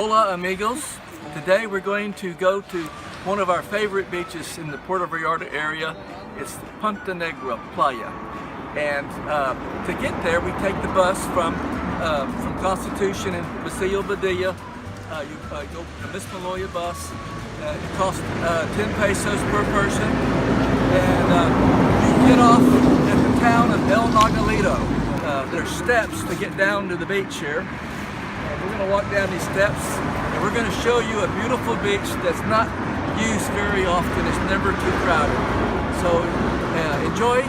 Hola amigos, today we're going to go to one of our favorite beaches in the Puerto Vallarta area. It's Punta Negra Playa, and to get there we take the bus from Constitution and Paseo Badilla. You go the Miss Maloya bus. It costs 10 pesos per person, and you get off at the town of El Nagalito. There's steps to get down to the beach here. We're going to walk down these steps and we're going to show you a beautiful beach that's not used very often. It's never too crowded. So enjoy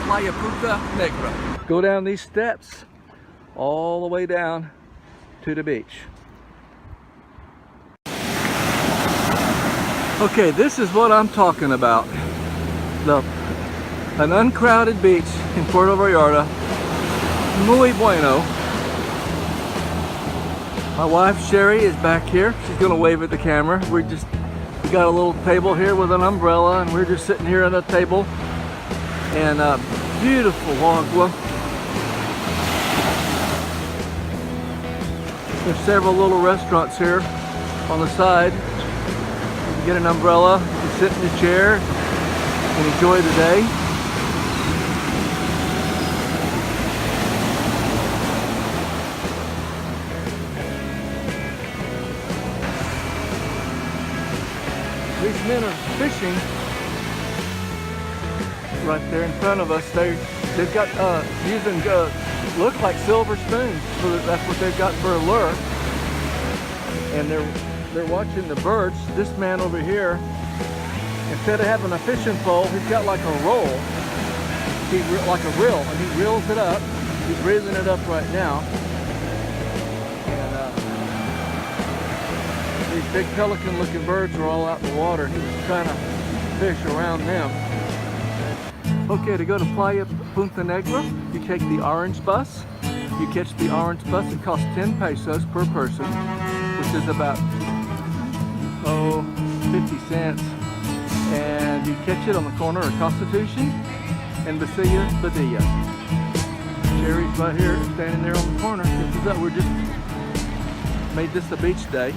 Playa Punta Negra. Go down these steps all the way down to the beach. Okay, this is what I'm talking about. An uncrowded beach in Puerto Vallarta. Muy bueno. My wife Sherry is back here. She's gonna wave at the camera. We got a little table here with an umbrella, and we're just sitting here at a table. And beautiful agua. There's several little restaurants here on the side. You can get an umbrella, you can sit in a chair and enjoy the day. These men are fishing right there in front of us. They've got using look like silver spoons. So that's what they've got for a lure. And they're watching the birds. This man over here, instead of having a fishing pole, he's got like a roll, like a reel, and he reels it up. He's reeling it up right now. These big pelican looking birds are all out in the water, and he was trying to fish around them. Okay, to go to Playa Punta Negra, you take the orange bus. You catch the orange bus. It costs 10 pesos per person, which is about 50 cents. And you catch it on the corner of Constitution and Paseo Badilla. Sherry's right here standing there on the corner. We just made this a beach day.